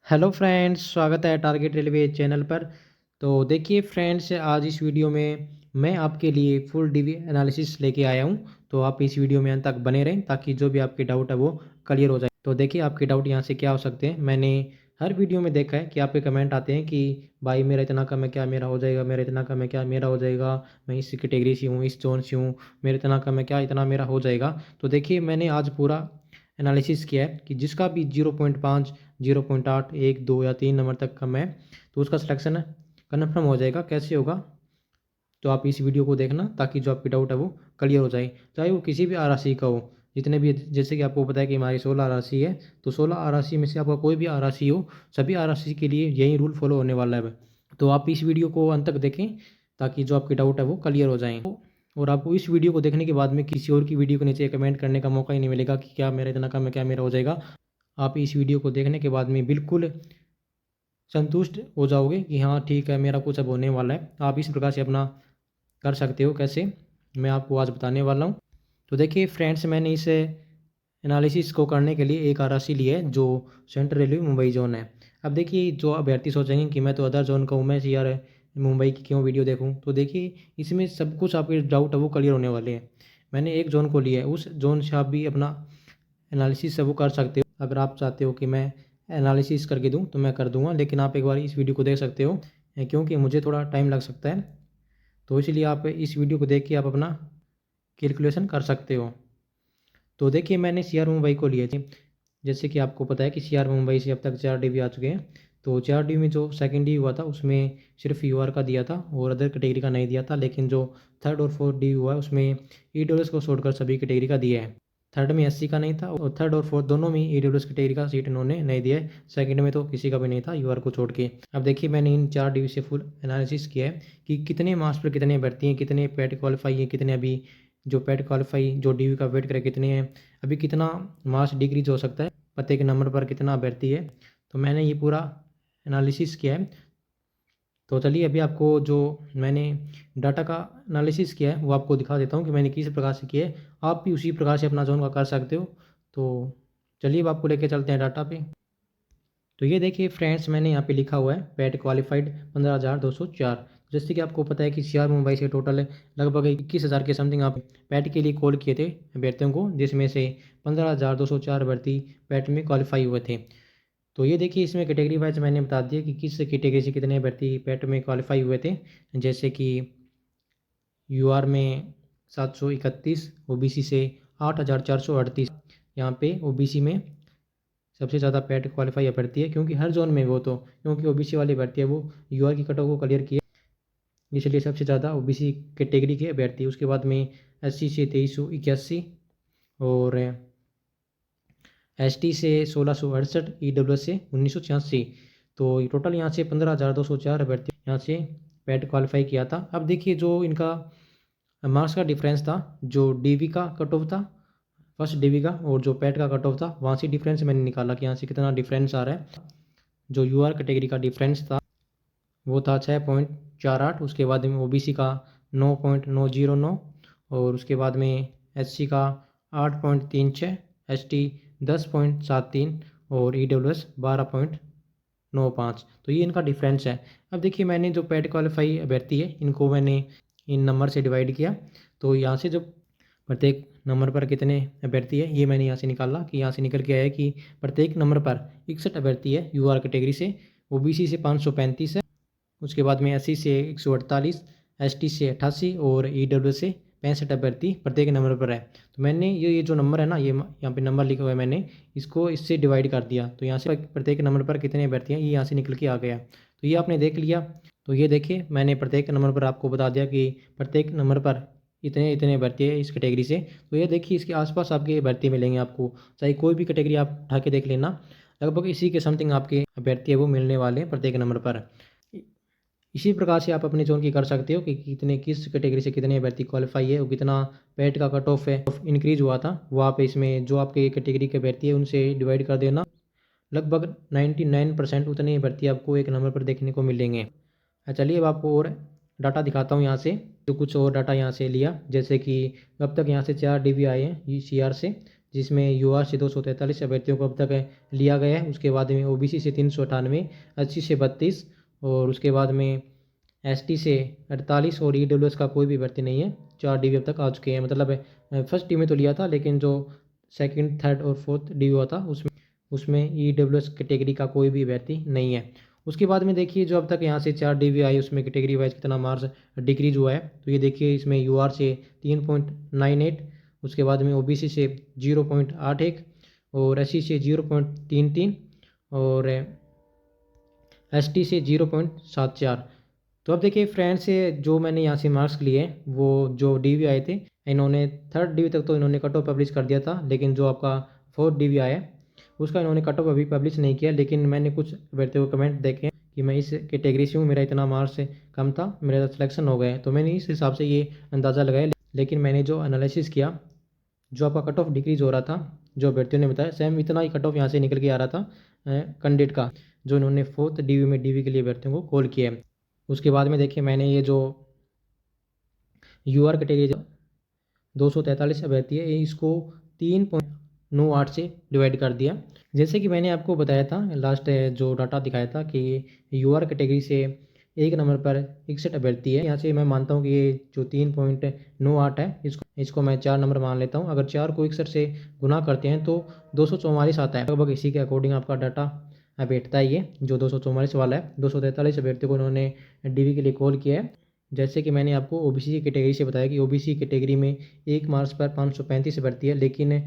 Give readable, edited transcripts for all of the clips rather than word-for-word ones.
Hello friends, स्वागत है target railway channel पर। तो देखिए फ्रेंड्स, आज इस वीडियो में मैं आपके लिए फुल डीवी एनालिसिस लेके आया हूं। तो आप इस वीडियो में अंत तक बने रहें ताकि जो भी आपके डाउट है वो क्लियर हो जाए। तो देखिए आपके डाउट यहां से क्या हो सकते हैं। मैंने हर वीडियो में देखा है कि आपके कमेंट आते हैं कि भाई मेरा इतना कम है, क्या मेरा हो जाएगा, मेरा इतना कम है, क्या मेरा हो जाएगा, मैं इस कैटेगरी से हूँ, इस जोन से हूँ, मेरा इतना कम है, क्या इतना मेरा हो जाएगा। तो देखिए मैंने आज पूरा एनालिसिस किया है कि जिसका भी 0.5, 0.8, 1, 2 या 3 नंबर तक कम है तो उसका सिलेक्शन कन्फर्म हो जाएगा। कैसे होगा, तो आप इस वीडियो को देखना ताकि जो आपकी डाउट है वो क्लियर हो जाए, चाहे वो किसी भी आर राशि का हो। जितने भी, जैसे कि आपको पता है कि हमारी 16 आर राशि है, तो 16 आर राशि में से आपका कोई भी आर राशि हो, सभी आर राशि के लिए यही रूल फॉलो होने वाला है। तो आप इस वीडियो को अंत तक देखें ताकि जो आपके डाउट है वो क्लियर हो जाएँ। और आपको इस वीडियो को देखने के बाद में किसी और की वीडियो के नीचे कमेंट करने का मौका ही नहीं मिलेगा कि क्या मेरा इतना कम है, क्या मेरा हो जाएगा। आप इस वीडियो को देखने के बाद में बिल्कुल संतुष्ट हो जाओगे कि हाँ ठीक है, मेरा कुछ अब होने वाला है। आप इस प्रकार से अपना कर सकते हो। कैसे, मैं आपको आज बताने वाला हूँ। तो देखिए फ्रेंड्स, मैंने इस एनालिसिस को करने के लिए एक आर ली है जो सेंट्रल रेलवे मुंबई जोन है। अब देखिए जो अभ्यर्थी सोचेंगे कि मैं तो अदर जोन का हूँ, मैं यार मुंबई की क्यों वीडियो देखूँ, तो देखिए इसमें सब कुछ आपके डाउट है वो क्लियर होने वाले हैं। मैंने एक जोन को लिया है, उस जोन से आप भी अपना एनालिसिस सब वो कर सकते हो। अगर आप चाहते हो कि मैं एनालिसिस करके दूं तो मैं कर दूंगा, लेकिन आप एक बार इस वीडियो को देख सकते हो क्योंकि मुझे थोड़ा टाइम लग सकता है। तो इसलिए आप इस वीडियो को देख के आप अपना कैलकुलेशन कर सकते हो। तो देखिए मैंने सीआर मुंबई को लिया थी। जैसे कि आपको पता है कि सीआर मुंबई से अब तक 4 डीवी आ चुके हैं। तो 4 डीवी में जो सेकंड डी हुआ था उसमें सिर्फ यूआर का दिया था और अदर कैटेगरी का नहीं दिया था, लेकिन जो थर्ड और फोर्थ डी हुआ है उसमें ईडब्ल्यूएस को छोड़कर सभी कैटेगरी का दिया है। थर्ड में एससी का नहीं था और थर्ड और फोर्थ दोनों में ईडब्ल्यूएस कैटेगरी का सीट इन्होंने नहीं दिया है। सेकंड में तो किसी का भी नहीं था यूआर को छोड़ के। अब देखिए मैंने इन 4 डीवी से फुल एनालिसिस किया है कि कितने मार्क्स पर कितने भर्ती हैं, कितने पेड क्वालिफाई हैं, कितने अभी जो पेड क्वालिफाई जो डीवी का वेट करे कितने हैं, अभी कितना मार्क्स डिक्रीज हो सकता है, प्रत्येक नंबर पर कितना अभ्यर्थी है। तो मैंने ये पूरा एनालिसिस किया है। तो चलिए अभी आपको जो मैंने डाटा का एनालिसिस किया है वो आपको दिखा देता हूँ कि मैंने किस प्रकार से किया है। आप भी उसी प्रकार से अपना जोन का कर सकते हो। तो चलिए अब आपको लेके चलते हैं डाटा पे। तो ये देखिए फ्रेंड्स, मैंने यहाँ पे लिखा हुआ है पैट क्वालिफाइड 15,204। जैसे कि आपको पता है कि सीआर मुंबई से टोटल लगभग 21,000 के समथिंग आप पैट के लिए कॉल किए थे अभ्यर्थियों को, जिसमें से 15,204 अभ्यर्थी पैट में क्वालिफाई हुए थे। तो ये देखिए इसमें कैटेगरी वाइज मैंने बता दिया कि किस कैटेगरी से कितने अभ्यर्थी पैट में क्वालिफाई हुए थे। जैसे कि यूआर में 731, ओबीसी से 8,438। यहाँ पे ओबीसी में सबसे ज़्यादा पैट क्वालिफाई अभ्यर्थी है, क्योंकि हर जोन में वो तो क्योंकि ओबीसी वाले अभ्यर्थी है वो यूआर की कट ऑफ को क्लियर किया, इसलिए सबसे ज़्यादा ओबीसी कैटेगरी के अभ्यर्थी। उसके बाद में एससी से 2381 और एसटी से 1668, ईडब्ल्यूएस से 1986। तो टोटल यहाँ से 15,204 अभ्यर्थी यहाँ से पैट क्वालिफाई किया था। अब देखिए जो इनका मार्क्स का डिफरेंस था, जो डीवी का कट ऑफ था, फर्स्ट डीवी का, और जो पैट का कट ऑफ था, वहाँ से डिफरेंस मैंने निकाला कि यहाँ से कितना डिफरेंस आ रहा है। जो यूआर कैटेगरी का डिफरेंस था वो था 6.48। उसके बाद में ओबीसी का 9.909 और उसके बाद में एससी का 8.36, एसटी 10.73 और ईडब्ल्यूएस 12.95। तो ये इनका डिफरेंस है। अब देखिए मैंने जो पैट क्वालिफाई अभ्यर्थी है इनको मैंने इन नंबर से डिवाइड किया। तो यहाँ से जो प्रत्येक नंबर पर कितने अभ्यर्थी है ये मैंने यहाँ से निकाला कि यहाँ से निकल के आया कि प्रत्येक नंबर पर 61 अभ्यर्थी है यूआर कैटेगरी से, ओबीसी से 535 है, उसके बाद में एससी से 148, एसटी से 88 और ईडब्ल्यू से 65 अभ्यर्थी प्रत्येक नंबर पर है। तो मैंने ये जो नंबर है ना, ये यहाँ पे नंबर लिखा हुआ है, मैंने इसको इससे डिवाइड कर दिया। तो यहाँ से प्रत्येक नंबर पर कितने अभ्यर्थी हैं ये यहाँ से निकल के आ गया। तो ये आपने देख लिया। तो ये देखिए मैंने प्रत्येक नंबर पर आपको बता दिया कि प्रत्येक नंबर पर इतने इतने भर्ती है इस कैटेगरी से। तो ये देखिए इसके आसपास आपके भर्ती मिलेंगे आपको, चाहे कोई भी कैटेगरी आप उठा के देख लेना, लगभग इसी के समथिंग आपके अभ्यर्थी है वो मिलने वाले हैं प्रत्येक नंबर पर। इसी प्रकार से आप अपने जोन की कर सकते हो कि कितने किस कैटेगरी से कितने अभ्यर्थी क्वालिफाई है और कितना पैट का कट ऑफ है इंक्रीज हुआ था, वो आप इसमें जो आपके कैटेगरी के अभ्यर्थी है उनसे डिवाइड कर देना। लगभग 99% उतने अभ्यर्थी आपको एक नंबर पर देखने को मिलेंगे। चलिए अब आपको और डाटा दिखाता हूँ यहाँ से। तो कुछ और डाटा यहाँ से लिया, जैसे कि अब तक यहाँ से 4 डीवी आए हैं सी आर से, जिसमें यूआर से 243 अभ्यर्थियों को अब तक लिया गया है। उसके बाद में ओबीसी से 398, एससी से 32 और उसके बाद में एसटी से 48 और ईडब्ल्यूएस का कोई भी भर्ती नहीं है। 4 डीवी अब तक आ चुके हैं। मतलब फर्स्ट डीवी में तो लिया था, लेकिन जो सेकंड, थर्ड और फोर्थ डीवी हुआ था उसमें ईडब्ल्यूएस कैटेगरी का कोई भी भर्ती नहीं है। उसके बाद में देखिए जो अब तक यहाँ से 4 डीवी आई उसमें कैटेगरी वाइज कितना मार्क्स डिक्रीज हुआ है। तो ये देखिए इसमें यूआर से 3.98, उसके बाद में ओबीसी से 0.81 और एससी से 0.33 और एसटी से 0.74। तो अब देखिए फ्रेंड्स, जो मैंने यहाँ से मार्क्स लिए वो जो डीवी आए थे, इन्होंने थर्ड डीवी तक तो इन्होंने कट ऑफ पब्लिश कर दिया था, लेकिन जो आपका फोर्थ डीवी आया उसका इन्होंने कट ऑफ अभी पब्लिश नहीं किया। लेकिन मैंने कुछ अभ्यर्थियों को कमेंट देखे कि मैं इस कैटेगरी से हूँ, मेरा इतना मार्क्स कम था, मेरा सिलेक्शन हो गया। तो मैंने इस हिसाब से ये अंदाज़ा लगाया। लेकिन मैंने जो एनालिसिस किया, जो आपका कट ऑफ डिक्रीज हो रहा था, जो अभ्यर्थियों ने बताया सेम इतना ही कट ऑफ यहाँ से निकल के आ रहा था कैंडिडेट का, जो इन्होंने फोर्थ डीवी में डीवी के लिए अभ्यर्थियों को कॉल किया है। उसके बाद में देखिए मैंने ये जो यूआर कैटेगरी 243 अभ्यर्थी है, इसको 3.98 से डिवाइड कर दिया। जैसे कि मैंने आपको बताया था लास्ट जो डाटा दिखाया था कि यूआर कैटेगरी से एक नंबर पर 61 अभ्यर्थी है। यहाँ से मैं मानता हूँ कि ये जो 3.98 है इसको मैं 4 नंबर मान लेता हूँ। अगर 4 को 61 से गुना करते हैं तो 244 आता है। लगभग इसी के अकॉर्डिंग आपका डाटा बैठता है। ये जो 244 वाला है, 243 अभ्यर्थियों को उन्होंने डीवी के लिए कॉल किया है। जैसे कि मैंने आपको ओबीसी कैटेगरी से बताया कि ओबीसी कैटेगरी में 1 मार्क्स पर 535 भर्ती है, लेकिन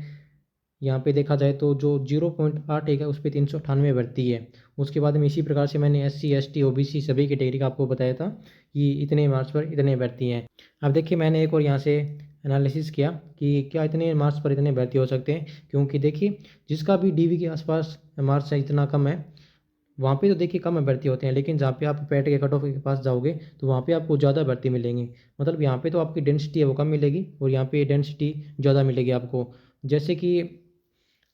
यहाँ पे देखा जाए तो जो 0.81 है उस पर 398 भर्ती है। उसके बाद में इसी प्रकार से मैंने एससी, एसटी, ओबीसी सभी कैटेगरी का आपको बताया था कि इतने मार्क्स पर इतने भर्ती हैं। अब देखिए मैंने एक और यहाँ से एनालिसिस किया कि क्या इतने मार्क्स पर इतने भर्ती हो सकते हैं, क्योंकि देखिए जिसका भी डीवी के आसपास मार्क्स इतना कम है वहाँ पे तो देखिए कम भर्ती होते हैं, लेकिन जहाँ पे आप पैट के कट ऑफ के पास जाओगे तो वहाँ पे आपको ज़्यादा भर्ती मिलेंगी। मतलब यहाँ पे तो आपकी डेंसिटी है वो कम मिलेगी और यहाँ पे डेंसिटी ज़्यादा मिलेगी आपको। जैसे कि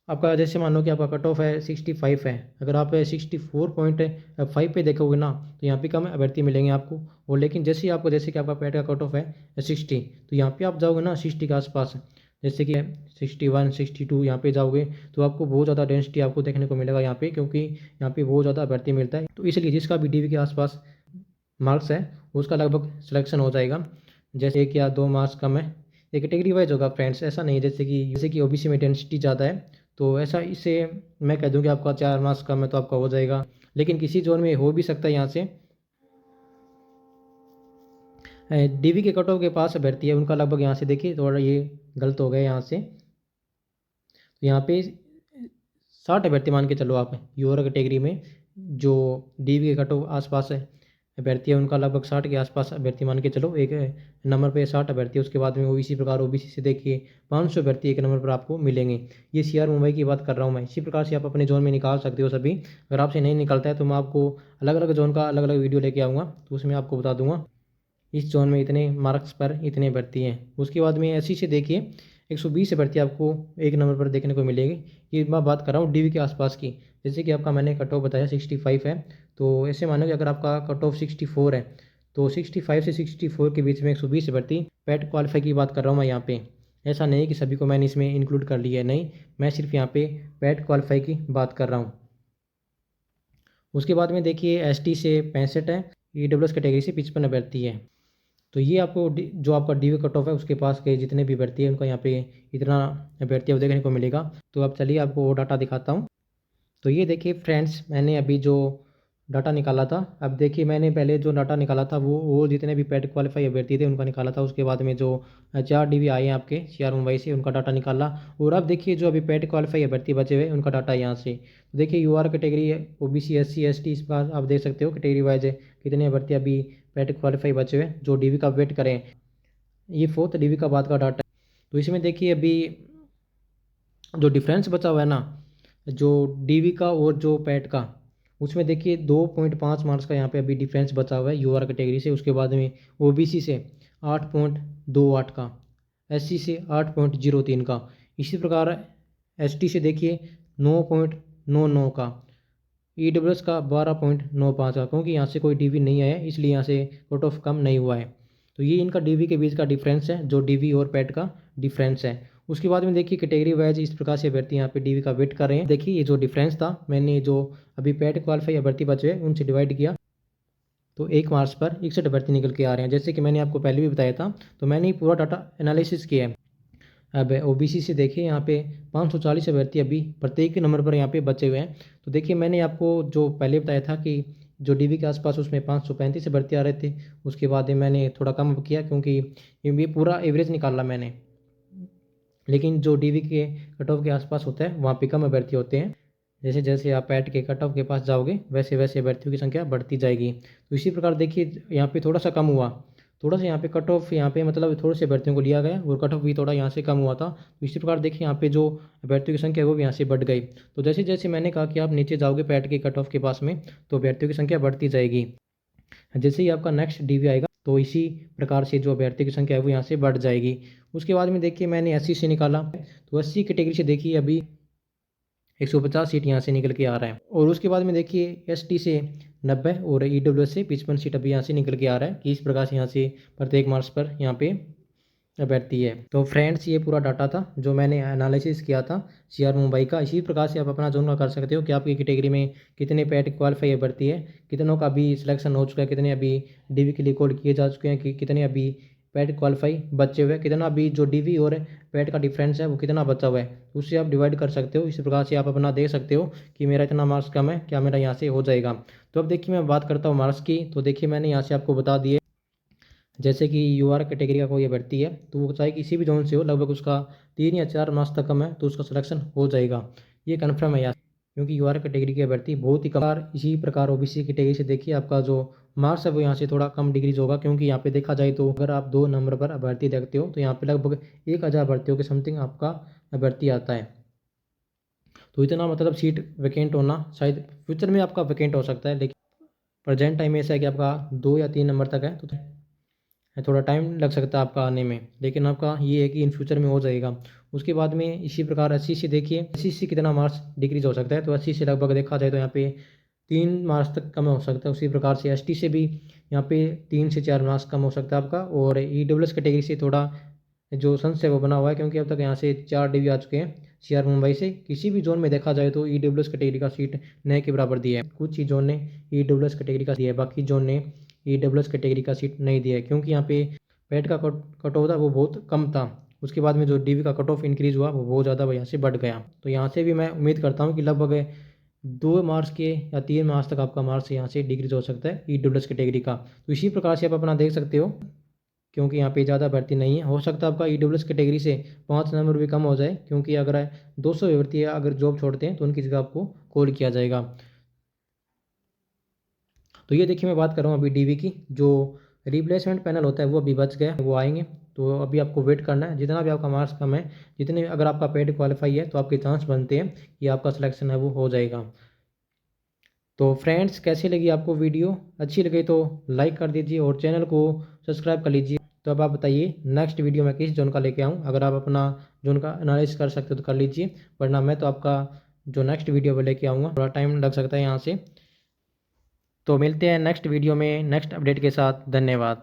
आपका, जैसे मान लो कि आपका कट ऑफ है 65 है, अगर आप 64.5 पे देखोगे ना तो यहाँ पे कम भर्ती मिलेंगे आपको। और लेकिन जैसे ही आपको, जैसे कि आपका पैट का कट ऑफ है 60, तो यहाँ पे आप जाओगे ना 60 के आसपास, जैसे कि 61, 62 यहाँ पे जाओगे तो आपको बहुत ज़्यादा डेंसिटी आपको देखने को मिलेगा यहाँ पे, क्योंकि यहाँ पे बहुत ज़्यादा भर्ती मिलता है। तो इसलिए जिसका भी डीवी के आसपास मार्क्स है उसका लगभग सिलेक्शन हो जाएगा। जैसे 1 या 2 मार्क्स कम है, ये कैटेगरी वाइज होगा फ्रेंड्स, ऐसा नहीं जैसे कि ओबीसी में डेंसिटी ज़्यादा है तो ऐसा इससे मैं कह दूँ कि आपका 4 मार्क्स कम है तो आपका हो जाएगा। लेकिन किसी जोन में हो भी सकता है यहाँ से डीवी के कट ऑफ के पास भर्ती है उनका लगभग, यहाँ से देखिए थोड़ा ये गलत हो गया यहाँ से। तो यहाँ पे 60 अभ्यर्थी मान के चलो आप, यूआर कैटेगरी में जो डीवी के कट ऑफ आसपास है अभ्यर्थी है उनका लगभग 60 के आसपास अभ्यर्थी मान के चलो, एक नंबर पे 60 अभ्यर्थी। उसके बाद में वो इसी प्रकार ओबीसी से देखिए 500 अभ्यर्थी एक नंबर पर आपको मिलेंगे। ये सीआर मुंबई की बात कर रहा हूँ मैं। इसी प्रकार से आप अपने जोन में निकाल सकते हो सभी। अगर आपसे नहीं निकलता है तो मैं आपको अलग अलग जोन का अलग अलग वीडियो लेके आऊँगा, तो उसमें आपको बता दूंगा इस जोन में इतने मार्क्स पर इतने भर्ती हैं। उसके बाद में ऐसी से देखिए 120 भर्ती आपको एक नंबर पर देखने को मिलेगी। ये मैं बात कर रहा हूँ डीवी के आसपास की। जैसे कि आपका मैंने कट ऑफ बताया 65 है, तो ऐसे मानो कि अगर आपका कट ऑफ 64 है तो 65 से 64 के बीच में 120 भर्ती पैट क्वालिफाई की बात कर रहा हूँ मैं यहाँ पे। ऐसा नहीं कि सभी को मैंने इसमें इंक्लूड कर लिया है, नहीं, मैं सिर्फ यहाँ पे पैट क्वालिफाई की बात कर रहा हूँ। उसके बाद में देखिए एसटी से 65 है, ईडब्ल्यूएस कैटेगरी से 55 भर्ती है। तो ये आपको जो आपका डीवी कट ऑफ है उसके पास के जितने भी भर्ती है उनका यहाँ पे इतना भर्ती है देखने को मिलेगा। तो अब चलिए आपको वो डाटा दिखाता हूँ। तो ये देखिए फ्रेंड्स, मैंने अभी जो डाटा निकाला था, अब देखिए मैंने पहले जो डाटा निकाला था वो जितने भी पैट क्वालिफाई अभ्यर्थी थे उनका निकाला था। उसके बाद में जो 4 डीवी आए हैं आपके सीआर मुंबई से उनका डाटा निकाला। और अब देखिए जो अभी पैट क्वालिफाई अभ्यर्थी बचे हुए उनका डाटा यहाँ से। तो देखिए UR category, OBC, SC, ST, इस बार आप देख सकते हो कैटेगरी वाइज कितने अभ्यर्थी अभी पैट क्वालिफाई बचे हुए जो डीवी का वेट करें। ये फोर्थ डीवी का बाद का डाटा है। तो इसमें देखिए अभी जो डिफरेंस बचा हुआ है ना, जो डीवी का और जो पैट का, उसमें देखिए 2.5 मार्क्स का यहाँ पे अभी डिफरेंस बचा हुआ है यूआर कैटेगरी से। उसके बाद में ओबीसी से 8.28 का, एससी से 8.03 का, इसी प्रकार एसटी से देखिए 9.99 का, ईडब्ल्यूएस का 12.95 का। क्योंकि यहाँ से कोई डीवी नहीं आया इसलिए यहाँ से कट ऑफ कम नहीं हुआ है। तो ये इनका डीवी के बीच का डिफरेंस है, जो डीवी और पैट का डिफरेंस है। उसके बाद में देखिए कैटेगरी वाइज इस प्रकार से अभ्यर्थी यहाँ पे डीवी का वेट कर रहे हैं। देखिए ये जो डिफरेंस था, मैंने जो अभी पैट क्वालिफाई अभ्यर्थी बचे हैं उनसे डिवाइड किया तो 1 मार्च पर 61 अभ्यर्थी निकल के आ रहे हैं। जैसे कि मैंने आपको पहले भी बताया था, तो मैंने पूरा डाटा एनालिसिस किया है। अब ओबीसी से देखिए यहाँ पे 540 अभ्यर्थी अभी प्रत्येक नंबर पर यहाँ पे बचे हुए हैं। तो देखिए मैंने आपको जो पहले बताया था कि जो डीवी के आसपास उसमें 535 अभ्यर्थी आ रहे थे, उसके बाद मैंने थोड़ा कम किया क्योंकि ये पूरा एवरेज निकाला मैंने, लेकिन जो डीवी के कट ऑफ के आसपास होता है वहाँ पे कम अभ्यर्थी होते हैं। जैसे जैसे आप पैट के कट ऑफ के पास जाओगे वैसे वैसे अभ्यर्थियों की संख्या बढ़ती जाएगी। तो इसी प्रकार देखिए यहाँ पे थोड़ा सा कम हुआ, थोड़ा सा यहाँ पे कट ऑफ यहाँ पे मतलब थोड़े से अभ्यर्थियों को लिया गया और कट ऑफ भी थोड़ा यहाँ से कम हुआ था। तो इसी प्रकार देखिए यहाँ पे जो अभ्यर्थियों की संख्या है वो भी यहाँ से बढ़ गई। तो जैसे जैसे मैंने कहा कि आप नीचे जाओगे पैट के कट ऑफ के पास में तो अभ्यर्थियों की संख्या बढ़ती जाएगी। जैसे ही आपका नेक्स्ट डीवी आएगा तो इसी प्रकार से जो अभ्यर्थी की संख्या है वो यहाँ से बढ़ जाएगी। उसके बाद में देखिए मैंने 80 से निकाला, तो 80 कैटेगरी से देखिए अभी 150 सीट यहाँ से निकल के आ रहा है। और उसके बाद में देखिए एसटी से 90 और ईडब्ल्यूएस से 55 सीट अभी यहाँ से निकल के आ रहा है कि इस प्रकार से यहाँ से प्रत्येक मार्च पर यहाँ पे अभ्यर्थी है। तो फ्रेंड्स ये पूरा डाटा था जो मैंने एनालिसिस किया था सीआर मुंबई का। इसी प्रकार से आप अपना जोन कर सकते हो कि आपकी कैटेगरी में कितने पैट क्वालिफाई अभ्यर्थी है, कितनों का अभी सिलेक्शन हो चुका है, कितने अभी डीवी के लिए कॉल किए जा चुके हैं, कि कितने अभी पैट क्वालिफाई बचे हुए, कितना अभी जो डीवी और पैट का डिफरेंस है वो कितना बचा हुआ है, उससे आप डिवाइड कर सकते हो। इसी प्रकार से आप अपना देख सकते हो कि मेरा इतना मार्क्स कम है, क्या मेरा यहाँ से हो जाएगा। तो अब देखिए मैं बात करता हूँ मार्क्स की। तो देखिए मैंने यहाँ से आपको बता दिए, जैसे कि यूआर कैटेगरी का कोई अभ्यर्थी है तो वो चाहे किसी भी जोन से हो, लगभग उसका 3 या 4 मार्क्स तक कम है तो उसका सिलेक्शन हो जाएगा, ये कन्फर्म है यार, क्योंकि यूआर कैटेगरी के अभ्यर्थी बहुत ही कम। इसी प्रकार ओबीसी कैटेगरी से देखिए आपका जो मार्क्स है वो यहाँ से थोड़ा कम डिग्रीज होगा, क्योंकि यहाँ पे देखा जाए तो अगर आप 2 नंबर पर अभ्यर्थी देखते हो तो यहाँ पे लगभग 1000 अभ्यर्थियों के समथिंग आपका अभ्यर्थी आता है। तो इतना मतलब सीट वैकेंट होना शायद फ्यूचर में आपका वैकेंट हो सकता है, लेकिन प्रेजेंट टाइम ऐसा है कि आपका 2 या 3 नंबर तक है तो थोड़ा टाइम लग सकता है आपका आने में, लेकिन आपका ये है कि इन फ्यूचर में हो जाएगा। उसके बाद में इसी प्रकार 80 से देखिए 80 से कितना मार्क्स डिक्रीज हो सकता है, तो 80 से लगभग देखा जाए तो यहाँ पे 3 मार्क्स तक कम हो सकता है। उसी प्रकार से एसटी से भी यहाँ पे 3 से 4 मार्क्स कम हो सकता है आपका। और ईडब्ल्यूएस कैटेगरी से थोड़ा जो संस है वो बना हुआ है, क्योंकि अब तक यहाँ से 4 डीवी आ चुके हैं सीआर मुंबई से। किसी भी जोन में देखा जाए तो ईडब्ल्यूएस कैटेगरी का सीट नए के बराबर दिया है। कुछ ही जोन ने ईडब्ल्यूएस कैटेगरी का दिया है, बाकी जोन ने ईडब्ल्यूएस कैटेगरी का सीट नहीं दिया है, क्योंकि यहाँ पे पैट का कट ऑफ था वो बहुत कम था। उसके बाद में जो डीवी का कट ऑफ इंक्रीज़ हुआ वो बहुत ज़्यादा यहाँ से बढ़ गया। तो यहाँ से भी मैं उम्मीद करता हूँ कि लगभग 2 मार्क्स के या 3 मार्क्स तक आपका मार्क्स यहाँ से डिक्रीज हो सकता है ईडब्ल्यूएस कैटेगरी का। तो इसी प्रकार से आप अपना देख सकते हो, क्योंकि यहाँ पे ज़्यादा भर्ती नहीं है। हो सकता है आपका ईडब्ल्यूएस कैटेगरी से 5 नंबर भी कम हो जाए, क्योंकि अगर 200 भर्ती अगर जॉब छोड़ते हैं तो उनकी जगह आपको कॉल किया जाएगा। तो ये देखिए मैं बात कर रहा हूँ अभी डीवी की, जो रिप्लेसमेंट पैनल होता है वो अभी बच गया, वो आएंगे। तो अभी आपको वेट करना है, जितना भी आपका मार्क्स कम है, जितने अगर आपका पेड क्वालिफाई है तो आपके चांस बनते हैं कि आपका सिलेक्शन है वो हो जाएगा। तो फ्रेंड्स कैसी लगी आपको वीडियो, अच्छी लगी तो लाइक कर दीजिए और चैनल को सब्सक्राइब कर लीजिए। तो अब आप बताइए नेक्स्ट वीडियो में किस जोन का लेके आऊँ, अगर आप अपना जोन का एनालिसिस कर सकते हो तो कर लीजिए, वरना मैं तो आपका जो नेक्स्ट वीडियो पर लेके आऊँगा, थोड़ा टाइम लग सकता है यहाँ से। तो मिलते हैं नेक्स्ट वीडियो में नेक्स्ट अपडेट के साथ। धन्यवाद।